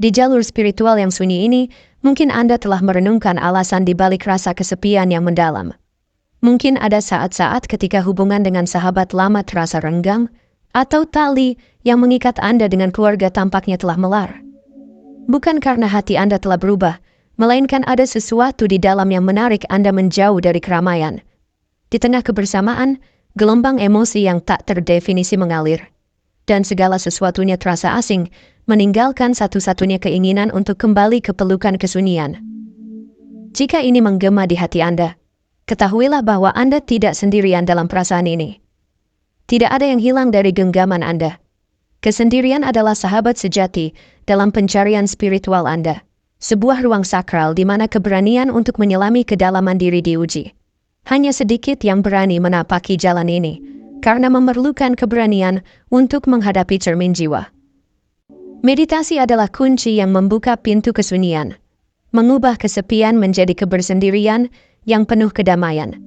Di jalur spiritual yang sunyi ini, mungkin Anda telah merenungkan alasan di balik rasa kesepian yang mendalam. Mungkin ada saat-saat ketika hubungan dengan sahabat lama terasa renggang, atau tali yang mengikat Anda dengan keluarga tampaknya telah melar. Bukan karena hati Anda telah berubah, melainkan ada sesuatu di dalam yang menarik Anda menjauh dari keramaian. Di tengah kebersamaan, gelombang emosi yang tak terdefinisi mengalir, dan segala sesuatunya terasa asing, meninggalkan satu-satunya keinginan untuk kembali ke pelukan kesunyian. Jika ini menggema di hati Anda, ketahuilah bahwa Anda tidak sendirian dalam perasaan ini. Tidak ada yang hilang dari genggaman Anda. Kesendirian adalah sahabat sejati dalam pencarian spiritual Anda. Sebuah ruang sakral di mana keberanian untuk menyelami kedalaman diri diuji. Hanya sedikit yang berani menapaki jalan ini, karena memerlukan keberanian untuk menghadapi cermin jiwa. Meditasi adalah kunci yang membuka pintu kesunyian, mengubah kesepian menjadi kebersendirian yang penuh kedamaian.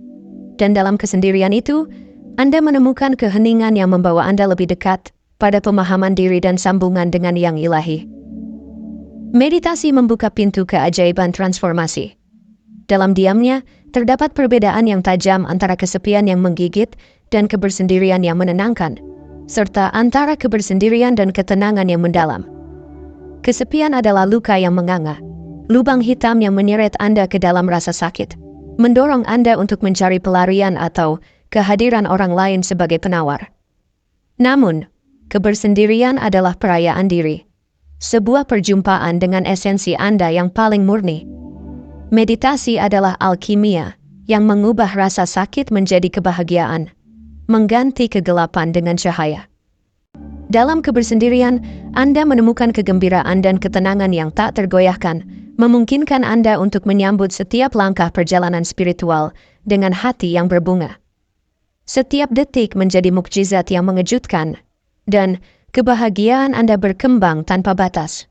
Dan dalam kesendirian itu, Anda menemukan keheningan yang membawa Anda lebih dekat pada pemahaman diri dan sambungan dengan yang ilahi. Meditasi membuka pintu keajaiban transformasi. Dalam diamnya, terdapat perbedaan yang tajam antara kesepian yang menggigit dan kebersendirian yang menenangkan, serta antara kebersendirian dan ketenangan yang mendalam. Kesepian adalah luka yang menganga, lubang hitam yang menyeret Anda ke dalam rasa sakit, mendorong Anda untuk mencari pelarian atau kehadiran orang lain sebagai penawar. Namun, kebersendirian adalah perayaan diri. Sebuah perjumpaan dengan esensi Anda yang paling murni. Meditasi adalah alkimia yang mengubah rasa sakit menjadi kebahagiaan, mengganti kegelapan dengan cahaya. Dalam kebersendirian, Anda menemukan kegembiraan dan ketenangan yang tak tergoyahkan, memungkinkan Anda untuk menyambut setiap langkah perjalanan spiritual dengan hati yang berbunga. Setiap detik menjadi mukjizat yang mengejutkan, dan kebahagiaan Anda berkembang tanpa batas.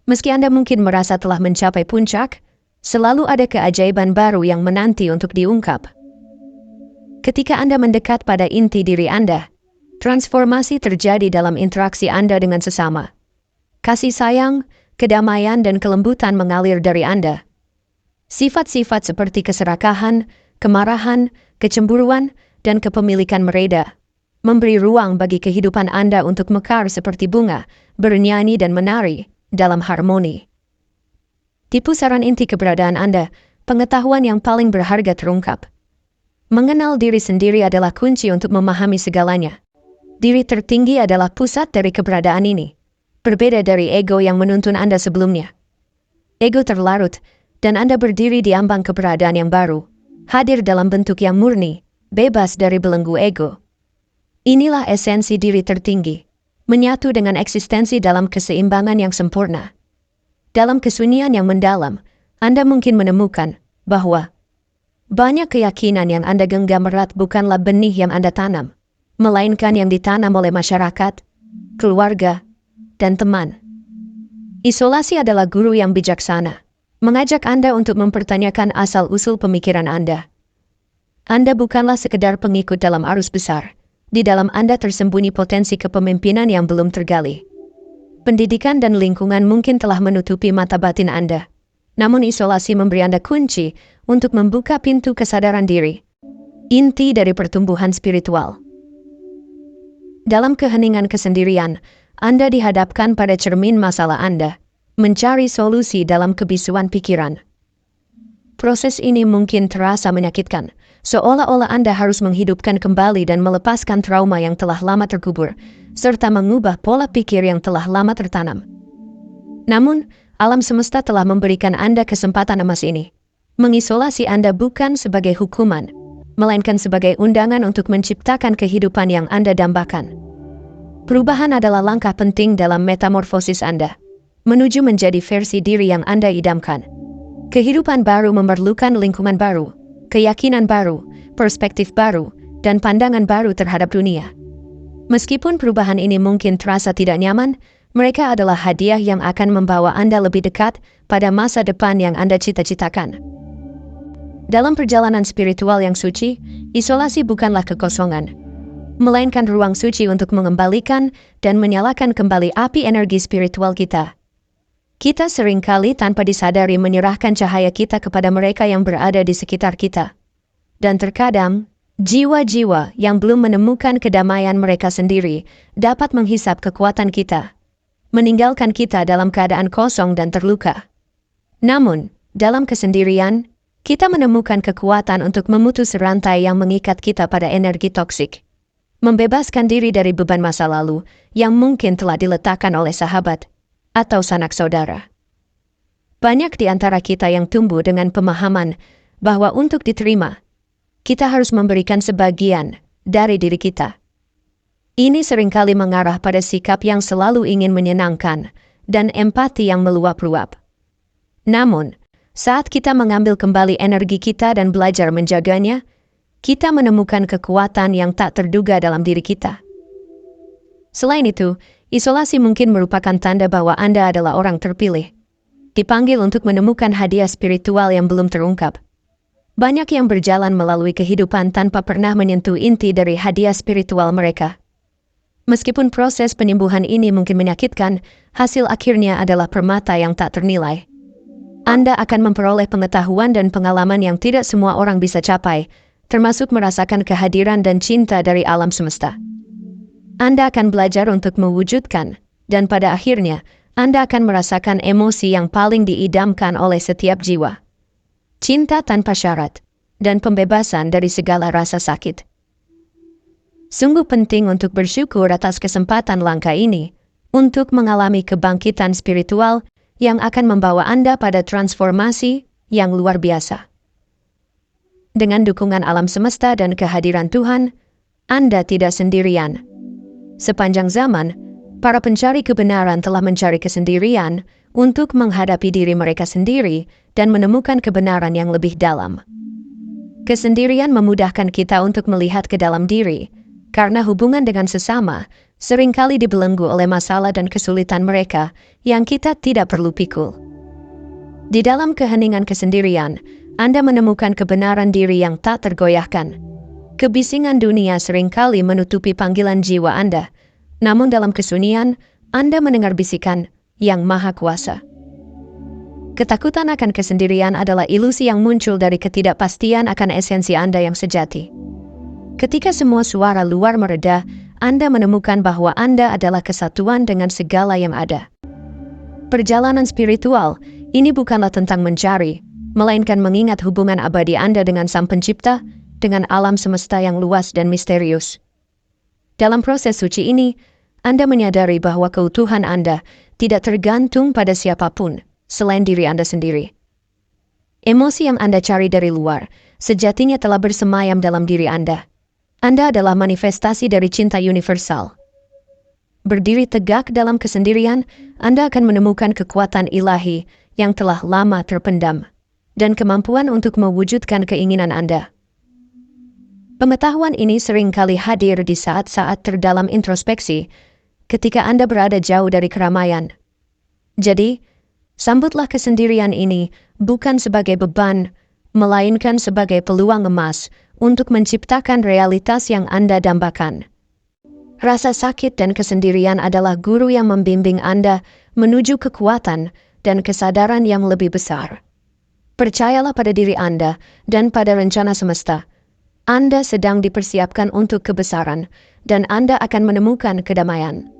Meski Anda mungkin merasa telah mencapai puncak, selalu ada keajaiban baru yang menanti untuk diungkap. Ketika Anda mendekat pada inti diri Anda, transformasi terjadi dalam interaksi Anda dengan sesama. Kasih sayang, kedamaian dan kelembutan mengalir dari Anda. Sifat-sifat seperti keserakahan, kemarahan, kecemburuan, dan kepemilikan mereda memberi ruang bagi kehidupan Anda untuk mekar seperti bunga, bernyanyi dan menari dalam harmoni. Di pusaran inti keberadaan Anda, pengetahuan yang paling berharga terungkap. Mengenal diri sendiri adalah kunci untuk memahami segalanya. Diri tertinggi adalah pusat dari keberadaan ini, berbeda dari ego yang menuntun Anda sebelumnya. Ego terlarut, dan Anda berdiri di ambang keberadaan yang baru, hadir dalam bentuk yang murni, bebas dari belenggu ego. Inilah esensi diri tertinggi, menyatu dengan eksistensi dalam keseimbangan yang sempurna. Dalam kesunyian yang mendalam, Anda mungkin menemukan bahwa banyak keyakinan yang Anda genggam erat bukanlah benih yang Anda tanam, melainkan yang ditanam oleh masyarakat, keluarga, dan teman. Isolasi adalah guru yang bijaksana, mengajak Anda untuk mempertanyakan asal-usul pemikiran Anda. Anda bukanlah sekedar pengikut dalam arus besar. Di dalam Anda tersembunyi potensi kepemimpinan yang belum tergali. Pendidikan dan lingkungan mungkin telah menutupi mata batin Anda. Namun isolasi memberi Anda kunci untuk membuka pintu kesadaran diri. Inti dari pertumbuhan spiritual. Dalam keheningan kesendirian, Anda dihadapkan pada cermin masalah Anda, mencari solusi dalam kebisuan pikiran. Proses ini mungkin terasa menyakitkan, seolah-olah Anda harus menghidupkan kembali dan melepaskan trauma yang telah lama terkubur, serta mengubah pola pikir yang telah lama tertanam. Namun, alam semesta telah memberikan Anda kesempatan emas ini. Mengisolasi Anda bukan sebagai hukuman, melainkan sebagai undangan untuk menciptakan kehidupan yang Anda dambakan. Perubahan adalah langkah penting dalam metamorfosis Anda, menuju menjadi versi diri yang Anda idamkan. Kehidupan baru memerlukan lingkungan baru, keyakinan baru, perspektif baru, dan pandangan baru terhadap dunia. Meskipun perubahan ini mungkin terasa tidak nyaman, mereka adalah hadiah yang akan membawa Anda lebih dekat pada masa depan yang Anda cita-citakan. Dalam perjalanan spiritual yang suci, isolasi bukanlah kekosongan, melainkan ruang suci untuk mengembalikan dan menyalakan kembali api energi spiritual kita. Kita seringkali tanpa disadari menyerahkan cahaya kita kepada mereka yang berada di sekitar kita. Dan terkadang, jiwa-jiwa yang belum menemukan kedamaian mereka sendiri dapat menghisap kekuatan kita, meninggalkan kita dalam keadaan kosong dan terluka. Namun, dalam kesendirian, kita menemukan kekuatan untuk memutus rantai yang mengikat kita pada energi toksik, membebaskan diri dari beban masa lalu yang mungkin telah diletakkan oleh sahabat atau sanak saudara. Banyak di antara kita yang tumbuh dengan pemahaman bahwa untuk diterima, kita harus memberikan sebagian dari diri kita. Ini seringkali mengarah pada sikap yang selalu ingin menyenangkan dan empati yang meluap-luap. Namun, saat kita mengambil kembali energi kita dan belajar menjaganya, kita menemukan kekuatan yang tak terduga dalam diri kita. Selain itu, isolasi mungkin merupakan tanda bahwa Anda adalah orang terpilih, dipanggil untuk menemukan hadiah spiritual yang belum terungkap. Banyak yang berjalan melalui kehidupan tanpa pernah menyentuh inti dari hadiah spiritual mereka. Meskipun proses penyembuhan ini mungkin menyakitkan, hasil akhirnya adalah permata yang tak ternilai. Anda akan memperoleh pengetahuan dan pengalaman yang tidak semua orang bisa capai, termasuk merasakan kehadiran dan cinta dari alam semesta. Anda akan belajar untuk mewujudkan, dan pada akhirnya, Anda akan merasakan emosi yang paling diidamkan oleh setiap jiwa. Cinta tanpa syarat, dan pembebasan dari segala rasa sakit. Sungguh penting untuk bersyukur atas kesempatan langka ini, untuk mengalami kebangkitan spiritual yang akan membawa Anda pada transformasi yang luar biasa. Dengan dukungan alam semesta dan kehadiran Tuhan, Anda tidak sendirian. Sepanjang zaman, para pencari kebenaran telah mencari kesendirian untuk menghadapi diri mereka sendiri dan menemukan kebenaran yang lebih dalam. Kesendirian memudahkan kita untuk melihat ke dalam diri, karena hubungan dengan sesama seringkali dibelenggu oleh masalah dan kesulitan mereka yang kita tidak perlu pikul. Di dalam keheningan kesendirian, Anda menemukan kebenaran diri yang tak tergoyahkan. Kebisingan dunia seringkali menutupi panggilan jiwa Anda, namun dalam kesunyian, Anda mendengar bisikan yang maha kuasa. Ketakutan akan kesendirian adalah ilusi yang muncul dari ketidakpastian akan esensi Anda yang sejati. Ketika semua suara luar mereda, Anda menemukan bahwa Anda adalah kesatuan dengan segala yang ada. Perjalanan spiritual ini bukanlah tentang mencari, melainkan mengingat hubungan abadi Anda dengan Sang Pencipta, dengan alam semesta yang luas dan misterius. Dalam proses suci ini, Anda menyadari bahwa keutuhan Anda tidak tergantung pada siapapun selain diri Anda sendiri. Emosi yang Anda cari dari luar sejatinya telah bersemayam dalam diri Anda. Anda adalah manifestasi dari cinta universal. Berdiri tegak dalam kesendirian, Anda akan menemukan kekuatan ilahi yang telah lama terpendam dan kemampuan untuk mewujudkan keinginan Anda. Pengetahuan ini seringkali hadir di saat-saat terdalam introspeksi, ketika Anda berada jauh dari keramaian. Jadi, sambutlah kesendirian ini bukan sebagai beban, melainkan sebagai peluang emas untuk menciptakan realitas yang Anda dambakan. Rasa sakit dan kesendirian adalah guru yang membimbing Anda menuju kekuatan dan kesadaran yang lebih besar. Percayalah pada diri Anda dan pada rencana semesta. Anda sedang dipersiapkan untuk kebesaran, dan Anda akan menemukan kedamaian.